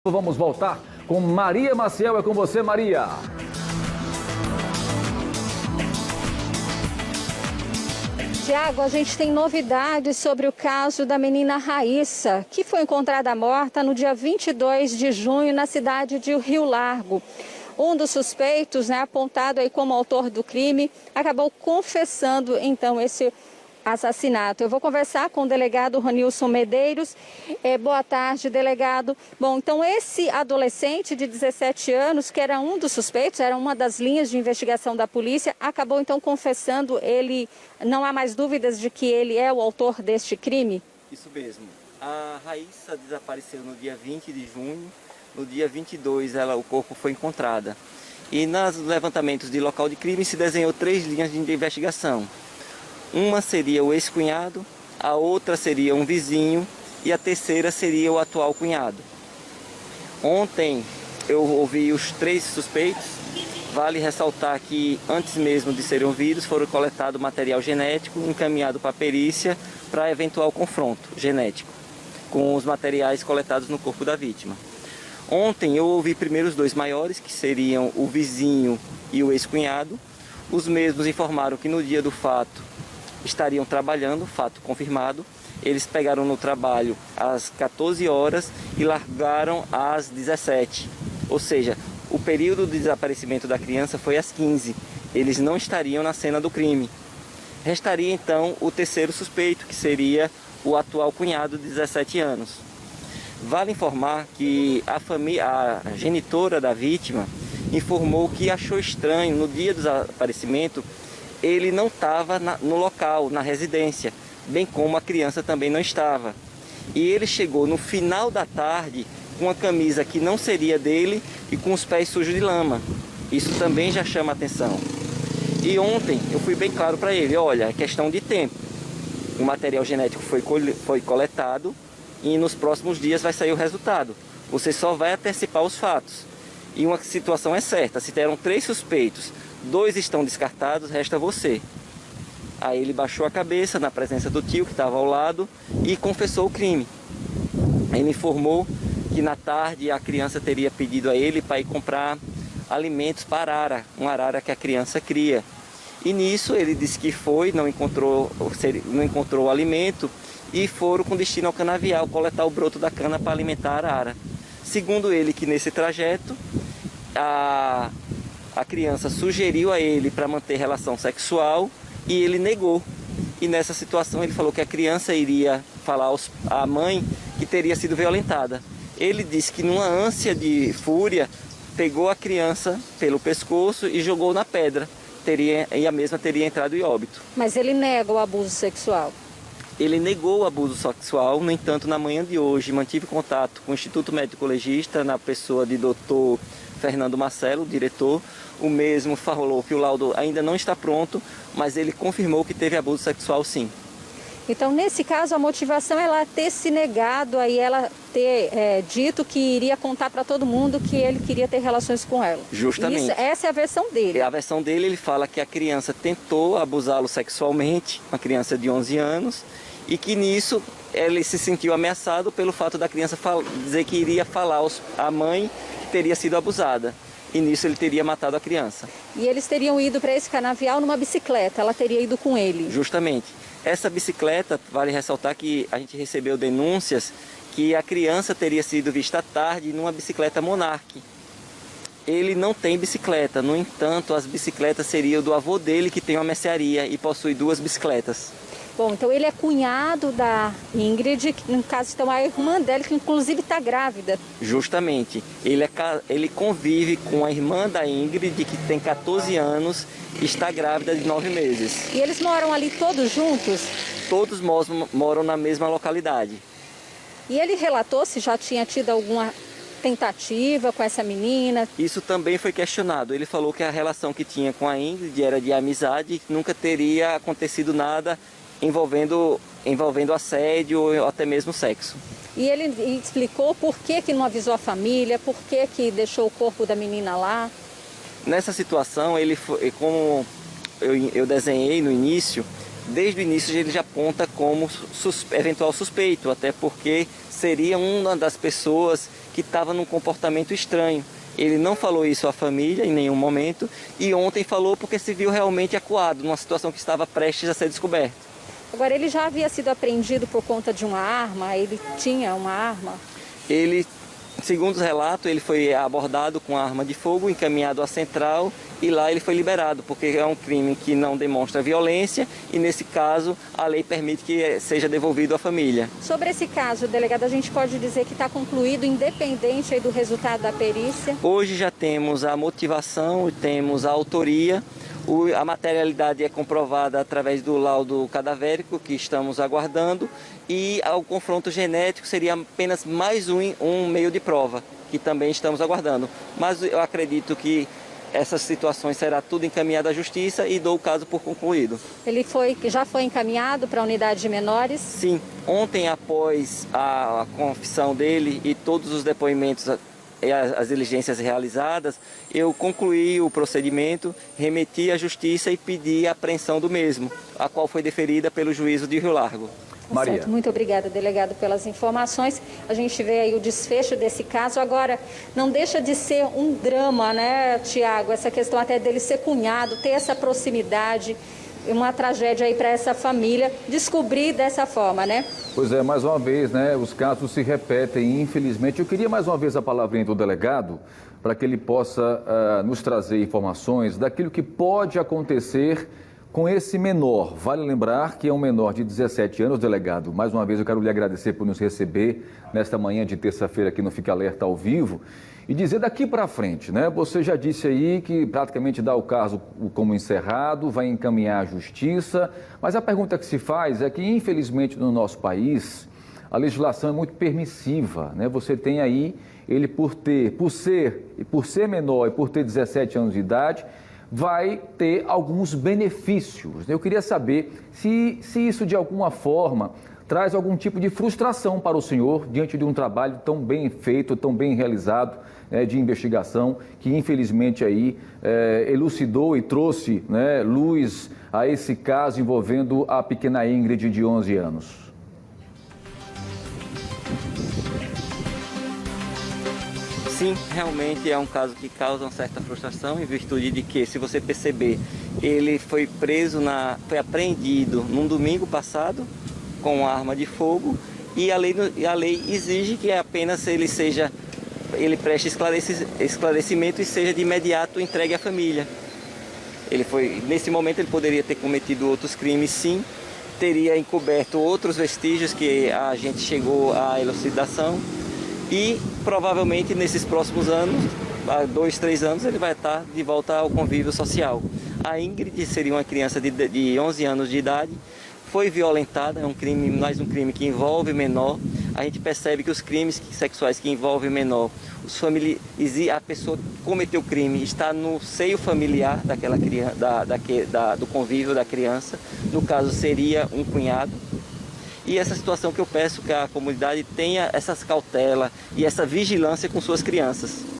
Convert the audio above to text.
Vamos voltar com Maria Maciel. É com você, Maria. Tiago, a gente tem novidades sobre o caso da menina Raíssa, que foi encontrada morta no dia 22 de junho na cidade de Rio Largo. Um dos suspeitos, apontado aí como autor do crime, acabou confessando então esse assassinato. Eu vou conversar com o delegado Ronilson Medeiros. Boa tarde, delegado. Bom, então esse adolescente de 17 anos, que era um dos suspeitos, era uma das linhas de investigação da polícia, acabou então confessando. Ele, não há mais dúvidas de que ele é o autor deste crime? Isso mesmo. A Raíssa desapareceu no dia 20 de junho. No dia 22, o corpo foi encontrado. E nos levantamentos de local de crime se desenhou 3 linhas de investigação. Uma seria o ex-cunhado, a outra seria um vizinho e a terceira seria o atual cunhado. Ontem eu ouvi os 3 suspeitos. Vale ressaltar que antes mesmo de serem ouvidos foram coletados material genético encaminhado para a perícia para eventual confronto genético com os materiais coletados no corpo da vítima. Ontem eu ouvi primeiro os 2 maiores, que seriam o vizinho e o ex-cunhado. Os mesmos informaram que no dia do fato estariam trabalhando, fato confirmado. Eles pegaram no trabalho às 14 horas e largaram às 17. Ou seja, o período de desaparecimento da criança foi às 15. Eles não estariam na cena do crime. Restaria então o terceiro suspeito, que seria o atual cunhado de 17 anos. Vale informar que a genitora da vítima informou que achou estranho no dia do desaparecimento ele não estava no local, na residência, bem como a criança também não estava. E ele chegou no final da tarde com uma camisa que não seria dele e com os pés sujos de lama. Isso também já chama atenção. E ontem eu fui bem claro para ele: olha, é questão de tempo. O material genético foi coletado e nos próximos dias vai sair o resultado. Você só vai antecipar os fatos. E uma situação é certa: se deram 3 suspeitos, 2 estão descartados, resta você. Aí ele baixou a cabeça na presença do tio que estava ao lado e confessou o crime. Ele informou que na tarde a criança teria pedido a ele para ir comprar alimentos para a arara, uma arara que a criança cria. E nisso ele disse que foi, não encontrou o alimento e foram com destino ao canavial coletar o broto da cana para alimentar a arara. Segundo ele, que nesse trajeto a criança sugeriu a ele para manter relação sexual e ele negou. E nessa situação ele falou que a criança iria falar à mãe que teria sido violentada. Ele disse que numa ânsia de fúria pegou a criança pelo pescoço e jogou na pedra. E a mesma teria entrado em óbito. Mas ele nega o abuso sexual? Ele negou o abuso sexual. No entanto, na manhã de hoje mantive contato com o Instituto Médico Legista, na pessoa de Dr. Fernando Marcelo, diretor. O mesmo falou que o laudo ainda não está pronto, mas ele confirmou que teve abuso sexual, sim. Então, nesse caso, a motivação é ela ter se negado, aí ela ter dito que iria contar para todo mundo que ele queria ter relações com ela. Justamente. Essa é a versão dele. A versão dele, ele fala que a criança tentou abusá-lo sexualmente, uma criança de 11 anos, e que nisso ele se sentiu ameaçado pelo fato da criança dizer que iria falar à mãe que teria sido abusada. E nisso ele teria matado a criança. E eles teriam ido para esse canavial numa bicicleta, ela teria ido com ele. Justamente. Essa bicicleta, vale ressaltar que a gente recebeu denúncias que a criança teria sido vista à tarde numa bicicleta Monarch. Ele não tem bicicleta, no entanto, as bicicletas seriam do avô dele, que tem uma mercearia e possui 2 bicicletas. Bom, então ele é cunhado da Ingrid, que no caso então a irmã dela, que inclusive está grávida. Justamente. Ele convive com a irmã da Ingrid, que tem 14 anos e está grávida de 9 meses. E eles moram ali todos juntos? Todos moram na mesma localidade. E ele relatou se já tinha tido alguma tentativa com essa menina? Isso também foi questionado. Ele falou que a relação que tinha com a Ingrid era de amizade, que nunca teria acontecido nada envolvendo assédio ou até mesmo sexo. E ele explicou por que não avisou a família, por que deixou o corpo da menina lá? Nessa situação, ele foi, como eu desenhei no início, desde o início ele já aponta como eventual suspeito, até porque seria uma das pessoas que que estava num comportamento estranho. Ele não falou isso à família em nenhum momento e ontem falou porque se viu realmente acuado numa situação que estava prestes a ser descoberta. Agora, ele já havia sido apreendido por conta de uma arma? Ele tinha uma arma? Ele, segundo os relatos, ele foi abordado com arma de fogo, encaminhado à central e lá ele foi liberado, porque é um crime que não demonstra violência e, nesse caso, a lei permite que seja devolvido à família. Sobre esse caso, delegado, a gente pode dizer que está concluído, independente aí do resultado da perícia? Hoje já temos a motivação, temos a autoria, a materialidade é comprovada através do laudo cadavérico que estamos aguardando e o confronto genético seria apenas mais um meio de prova, que também estamos aguardando. Mas eu acredito que essas situações será tudo encaminhado à justiça e dou o caso por concluído. Ele já foi encaminhado para a unidade de menores? Sim, ontem após a confissão dele e todos os depoimentos e as diligências realizadas, eu concluí o procedimento, remeti à justiça e pedi a apreensão do mesmo, a qual foi deferida pelo juízo de Rio Largo. Maria. Certo. Muito obrigada, delegado, pelas informações. A gente vê aí o desfecho desse caso. Agora, não deixa de ser um drama, né, Tiago? Essa questão até dele ser cunhado, ter essa proximidade, uma tragédia aí para essa família, descobrir dessa forma, né? Pois é, mais uma vez, né, os casos se repetem, infelizmente. Eu queria mais uma vez a palavrinha do delegado, para que ele possa nos trazer informações daquilo que pode acontecer com esse menor. Vale lembrar que é um menor de 17 anos, delegado. Mais uma vez eu quero lhe agradecer por nos receber nesta manhã de terça-feira aqui no Fica Alerta ao vivo e dizer daqui para frente, né? Você já disse aí que praticamente dá o caso como encerrado, vai encaminhar à justiça, mas a pergunta que se faz é que, infelizmente, no nosso país, a legislação é muito permissiva, né? Você tem aí ele por ser menor e por ter 17 anos de idade, vai ter alguns benefícios. Eu queria saber se isso de alguma forma traz algum tipo de frustração para o senhor diante de um trabalho tão bem feito, tão bem realizado, de investigação, que infelizmente aí elucidou e trouxe, né, luz a esse caso envolvendo a pequena Ingrid de 11 anos. Sim, realmente é um caso que causa uma certa frustração, em virtude de que, se você perceber, ele foi foi apreendido num domingo passado com arma de fogo e a lei exige que apenas ele preste esclarecimento e seja de imediato entregue à família. Nesse momento ele poderia ter cometido outros crimes, sim, teria encoberto outros vestígios que a gente chegou à elucidação. E provavelmente nesses próximos anos, há 2, 3 anos, ele vai estar de volta ao convívio social. A Ingrid seria uma criança de 11 anos de idade, foi violentada, mais um crime que envolve menor. A gente percebe que os crimes sexuais que envolvem menor, a pessoa que cometeu o crime está no seio familiar daquela criança, do convívio da criança, no caso seria um cunhado. E essa situação que eu peço que a comunidade tenha essas cautelas e essa vigilância com suas crianças.